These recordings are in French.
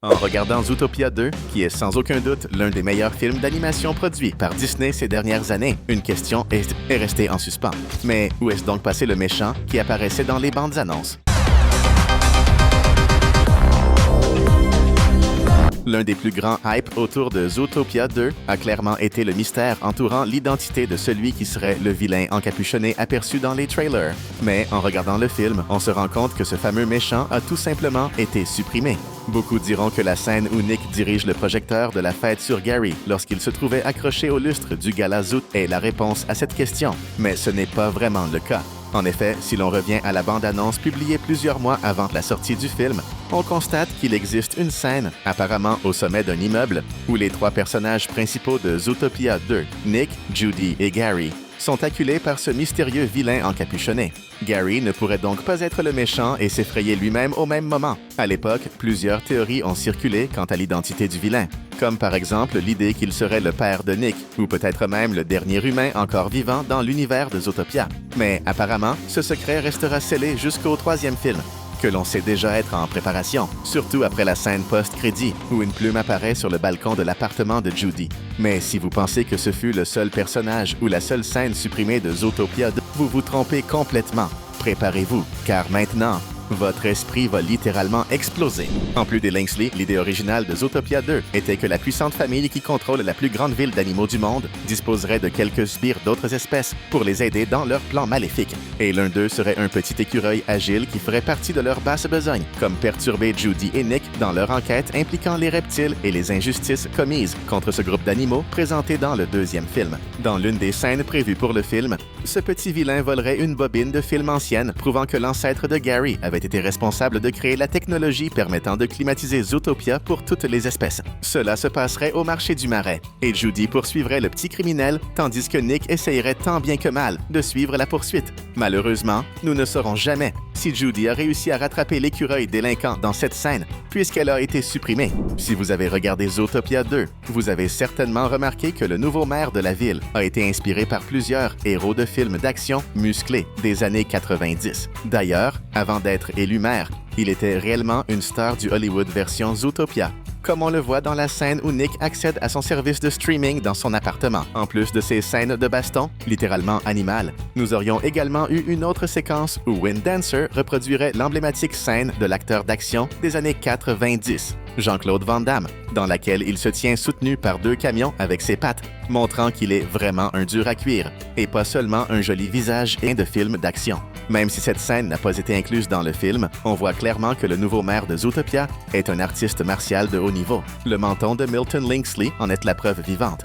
En regardant Zootopia 2, qui est sans aucun doute l'un des meilleurs films d'animation produits par Disney ces dernières années, une question est restée en suspens. Mais où est-ce donc passé le méchant qui apparaissait dans les bandes annonces? L'un des plus grands hypes autour de Zootopia 2 a clairement été le mystère entourant l'identité de celui qui serait le vilain encapuchonné aperçu dans les trailers. Mais en regardant le film, on se rend compte que ce fameux méchant a tout simplement été supprimé. Beaucoup diront que la scène où Nick dirige le projecteur de la fête sur Gary lorsqu'il se trouvait accroché au lustre du gala Zoot est la réponse à cette question. Mais ce n'est pas vraiment le cas. En effet, si l'on revient à la bande-annonce publiée plusieurs mois avant la sortie du film, on constate qu'il existe une scène, apparemment au sommet d'un immeuble, où les trois personnages principaux de Zootopia 2, Nick, Judy et Gary, sont acculés par ce mystérieux vilain encapuchonné. Gary ne pourrait donc pas être le méchant et s'effrayer lui-même au même moment. À l'époque, plusieurs théories ont circulé quant à l'identité du vilain, comme par exemple l'idée qu'il serait le père de Nick, ou peut-être même le dernier humain encore vivant dans l'univers de Zootopia. Mais apparemment, ce secret restera scellé jusqu'au troisième film, que l'on sait déjà être en préparation, surtout après la scène post-crédit, où une plume apparaît sur le balcon de l'appartement de Judy. Mais si vous pensez que ce fut le seul personnage ou la seule scène supprimée de Zootopia 2, vous vous trompez complètement. Préparez-vous, car maintenant, votre esprit va littéralement exploser. En plus des Lynxley, l'idée originale de Zootopia 2 était que la puissante famille qui contrôle la plus grande ville d'animaux du monde disposerait de quelques sbires d'autres espèces pour les aider dans leur plan maléfique. Et l'un d'eux serait un petit écureuil agile qui ferait partie de leur basse besogne, comme perturber Judy et Nick dans leur enquête impliquant les reptiles et les injustices commises contre ce groupe d'animaux présenté dans le deuxième film. Dans l'une des scènes prévues pour le film, ce petit vilain volerait une bobine de film ancienne prouvant que l'ancêtre de Gary avait été responsable de créer la technologie permettant de climatiser Zootopia pour toutes les espèces. Cela se passerait au marché du Marais, et Judy poursuivrait le petit criminel, tandis que Nick essayerait tant bien que mal de suivre la poursuite. Malheureusement, nous ne saurons jamais si Judy a réussi à rattraper l'écureuil délinquant dans cette scène, puisqu'elle a été supprimée. Si vous avez regardé Zootopia 2, vous avez certainement remarqué que le nouveau maire de la ville a été inspiré par plusieurs héros de films d'action musclés des années 90. D'ailleurs, avant d'être élu maire, il était réellement une star du Hollywood version Zootopia, comme on le voit dans la scène où Nick accède à son service de streaming dans son appartement. En plus de ces scènes de baston, littéralement animales, nous aurions également eu une autre séquence où Wayne Dancer reproduirait l'emblématique scène de l'acteur d'action des années 90, Jean-Claude Van Damme, dans laquelle il se tient soutenu par deux camions avec ses pattes, montrant qu'il est vraiment un dur à cuire, et pas seulement un joli visage et de film d'action. Même si cette scène n'a pas été incluse dans le film, on voit clairement que le nouveau maire de Zootopia est un artiste martial de haut niveau. Le menton de Milton Lynxley en est la preuve vivante.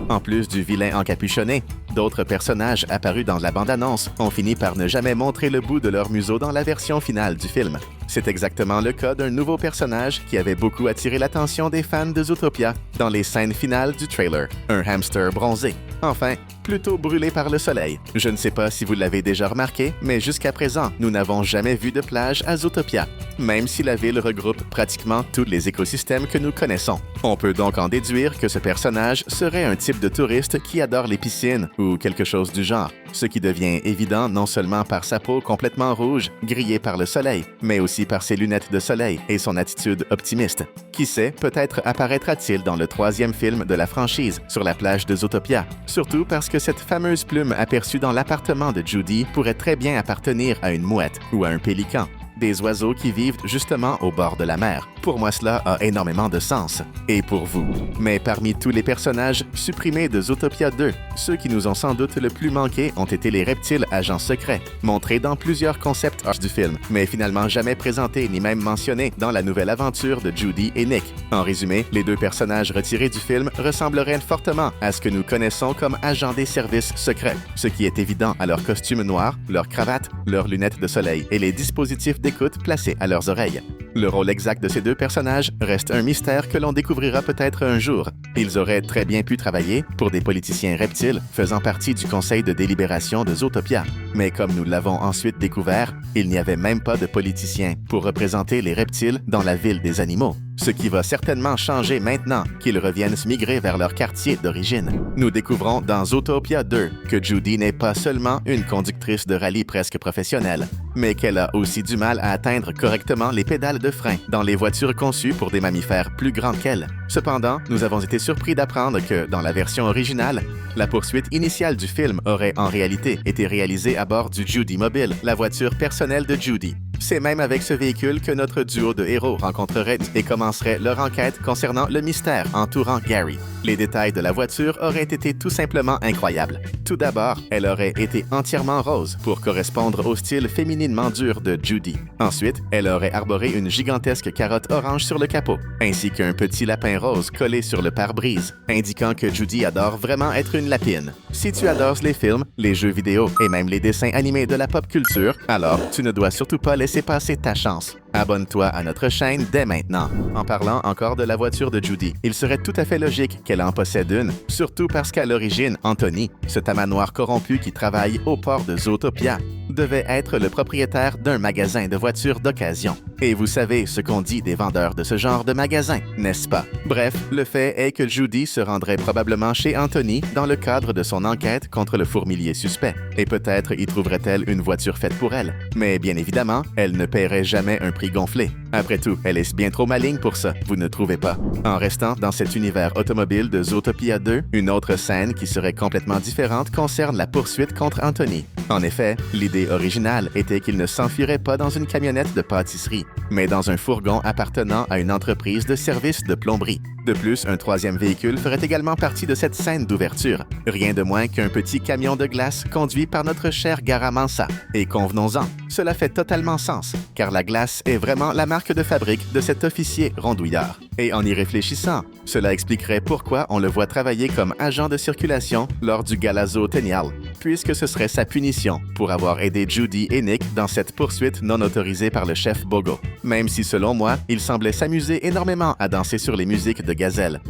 En plus du vilain encapuchonné, d'autres personnages apparus dans la bande-annonce ont fini par ne jamais montrer le bout de leur museau dans la version finale du film. C'est exactement le cas d'un nouveau personnage qui avait beaucoup attiré l'attention des fans de Zootopia dans les scènes finales du trailer, un hamster bronzé. Enfin, plutôt brûlé par le soleil. Je ne sais pas si vous l'avez déjà remarqué, mais jusqu'à présent, nous n'avons jamais vu de plage à Zootopia, même si la ville regroupe pratiquement tous les écosystèmes que nous connaissons. On peut donc en déduire que ce personnage serait un type de touriste qui adore les piscines ou quelque chose du genre, ce qui devient évident non seulement par sa peau complètement rouge, grillée par le soleil, mais aussi par ses lunettes de soleil et son attitude optimiste. Qui sait, peut-être apparaîtra-t-il dans le troisième film de la franchise, sur la plage de Zootopia, surtout parce que cette fameuse plume aperçue dans l'appartement de Judy pourrait très bien appartenir à une mouette ou à un pélican, des oiseaux qui vivent justement au bord de la mer. Pour moi, cela a énormément de sens. Et pour vous? Mais parmi tous les personnages supprimés de Zootopia 2, ceux qui nous ont sans doute le plus manqué ont été les reptiles agents secrets, montrés dans plusieurs concept art du film, mais finalement jamais présentés ni même mentionnés dans la nouvelle aventure de Judy et Nick. En résumé, les deux personnages retirés du film ressembleraient fortement à ce que nous connaissons comme agents des services secrets, ce qui est évident à leur costume noir, leur cravate, leurs lunettes de soleil et les dispositifs d'écoute placés à leurs oreilles. Le rôle exact de ces deux personnages reste un mystère que l'on découvrira peut-être un jour. Ils auraient très bien pu travailler pour des politiciens reptiles faisant partie du conseil de délibération de Zootopia. Mais comme nous l'avons ensuite découvert, il n'y avait même pas de politiciens pour représenter les reptiles dans la ville des animaux. ce qui va certainement changer maintenant qu'ils reviennent se migrer vers leur quartier d'origine. Nous découvrons dans Zootopia 2 que Judy n'est pas seulement une conductrice de rallye presque professionnelle, mais qu'elle a aussi du mal à atteindre correctement les pédales de frein dans les voitures conçues pour des mammifères plus grands qu'elle. Cependant, nous avons été surpris d'apprendre que, dans la version originale, la poursuite initiale du film aurait en réalité été réalisée à bord du Judy Mobile, la voiture personnelle de Judy. C'est même avec ce véhicule que notre duo de héros rencontrerait et commencerait leur enquête concernant le mystère entourant Gary. Les détails de la voiture auraient été tout simplement incroyables. Tout d'abord, elle aurait été entièrement rose pour correspondre au style fémininement dur de Judy. Ensuite, elle aurait arboré une gigantesque carotte orange sur le capot, ainsi qu'un petit lapin rose collé sur le pare-brise, indiquant que Judy adore vraiment être une lapine. Si tu adores les films, les jeux vidéo et même les dessins animés de la pop culture, alors tu ne dois surtout pas laisser passer ta chance. Abonne-toi à notre chaîne dès maintenant. En parlant encore de la voiture de Judy, il serait tout à fait logique qu'elle en possède une, surtout parce qu'à l'origine, Anthony, ce tamanoir corrompu qui travaille au port de Zootopia, devait être le propriétaire d'un magasin de voitures d'occasion. Et vous savez ce qu'on dit des vendeurs de ce genre de magasin, n'est-ce pas? Bref, le fait est que Judy se rendrait probablement chez Anthony dans le cadre de son enquête contre le fourmilier suspect, et peut-être y trouverait-elle une voiture faite pour elle. Mais bien évidemment, elle ne paierait jamais un prix gonflé. Après tout, elle est bien trop maligne pour ça, vous ne trouvez pas? En restant dans cet univers automobile de Zootopia 2, une autre scène qui serait complètement différente concerne la poursuite contre Anthony. En effet, l'idée originale était qu'il ne s'enfuirait pas dans une camionnette de pâtisserie, mais dans un fourgon appartenant à une entreprise de services de plomberie. De plus, un troisième véhicule ferait également partie de cette scène d'ouverture. Rien de moins qu'un petit camion de glace conduit par notre cher Garamansa. Et convenons-en, cela fait totalement sens, car la glace est vraiment la marque de fabrique de cet officier rondouillard. Et en y réfléchissant, cela expliquerait pourquoi on le voit travailler comme agent de circulation lors du gala Zootenial, puisque ce serait sa punition pour avoir aidé Judy et Nick dans cette poursuite non autorisée par le chef Bogo. Même si, selon moi, il semblait s'amuser énormément à danser sur les musiques de Gazelle.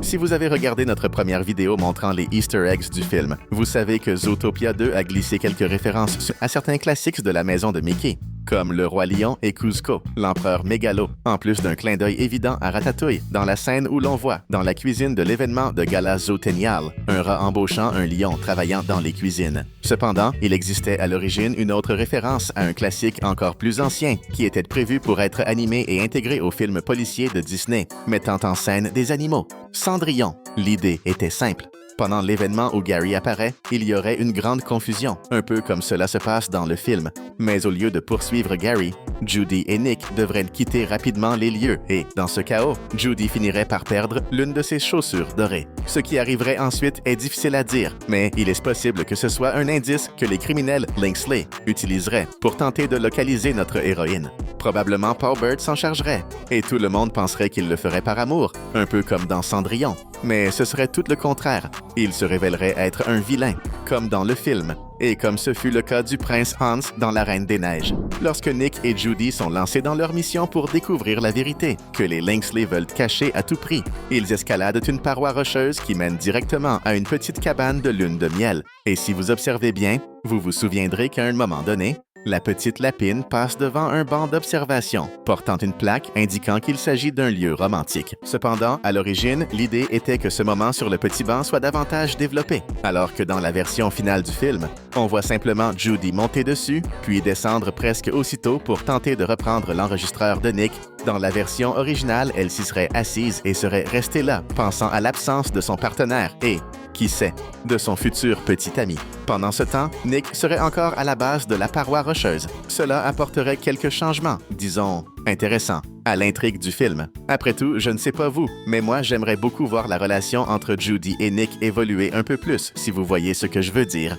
Si vous avez regardé notre première vidéo montrant les Easter eggs du film, vous savez que Zootopia 2 a glissé quelques références à certains classiques de la maison de Mickey, comme le Roi Lion et Kuzco, l'empereur Mégalo, en plus d'un clin d'œil évident à Ratatouille, dans la scène où l'on voit, dans la cuisine de l'événement de gala Zootenial, un rat embauchant un lion travaillant dans les cuisines. Cependant, il existait à l'origine une autre référence à un classique encore plus ancien, qui était prévu pour être animé et intégré au film policier de Disney, mettant en scène des animaux. Cendrillon. L'idée était simple. Pendant l'événement où Gary apparaît, il y aurait une grande confusion, un peu comme cela se passe dans le film. Mais au lieu de poursuivre Gary, Judy et Nick devraient quitter rapidement les lieux et, dans ce chaos, Judy finirait par perdre l'une de ses chaussures dorées. Ce qui arriverait ensuite est difficile à dire, mais il est possible que ce soit un indice que les criminels Linksley utiliseraient pour tenter de localiser notre héroïne. Probablement Paul Bird s'en chargerait, et tout le monde penserait qu'il le ferait par amour, un peu comme dans Cendrillon. Mais ce serait tout le contraire. Il se révélerait être un vilain, comme dans le film, et comme ce fut le cas du prince Hans dans La Reine des Neiges. Lorsque Nick et Judy sont lancés dans leur mission pour découvrir la vérité, que les Linksley veulent cacher à tout prix, ils escaladent une paroi rocheuse qui mène directement à une petite cabane de lune de miel. Et si vous observez bien, vous vous souviendrez qu'à un moment donné, la petite lapine passe devant un banc d'observation, portant une plaque indiquant qu'il s'agit d'un lieu romantique. Cependant, à l'origine, l'idée était que ce moment sur le petit banc soit davantage développé, alors que dans la version finale du film, on voit simplement Judy monter dessus, puis descendre presque aussitôt pour tenter de reprendre l'enregistreur de Nick. Dans la version originale, elle s'y serait assise et serait restée là, pensant à l'absence de son partenaire et, qui sait, de son futur petit ami. Pendant ce temps, Nick serait encore à la base de la paroi rocheuse. Cela apporterait quelques changements, disons, intéressants, à l'intrigue du film. Après tout, je ne sais pas vous, mais moi j'aimerais beaucoup voir la relation entre Judy et Nick évoluer un peu plus, si vous voyez ce que je veux dire.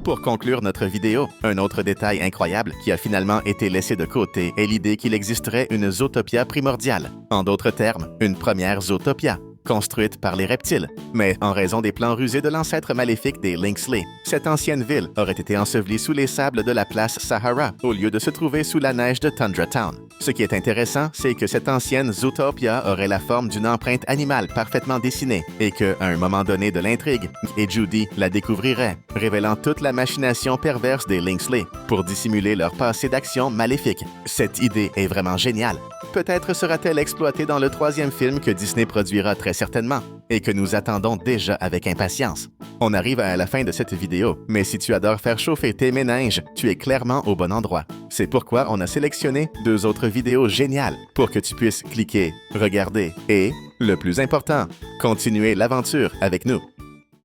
Pour conclure notre vidéo, un autre détail incroyable qui a finalement été laissé de côté est l'idée qu'il existerait une Zootopia primordiale. En d'autres termes, une première Zootopia, construite par les reptiles. Mais en raison des plans rusés de l'ancêtre maléfique des Linksley, cette ancienne ville aurait été ensevelie sous les sables de la place Sahara, au lieu de se trouver sous la neige de Tundra Town. Ce qui est intéressant, c'est que cette ancienne Zootopia aurait la forme d'une empreinte animale parfaitement dessinée et qu'à un moment donné de l'intrigue, et Judy la découvrirait, révélant toute la machination perverse des Lynxley pour dissimuler leur passé d'action maléfique. Cette idée est vraiment géniale. Peut-être sera-t-elle exploitée dans le 3e film que Disney produira très certainement et que nous attendons déjà avec impatience. On arrive à la fin de cette vidéo, mais si tu adores faire chauffer tes méninges, tu es clairement au bon endroit. C'est pourquoi on a sélectionné 2 autres vidéos géniales pour que tu puisses cliquer, regarder et, le plus important, continuer l'aventure avec nous.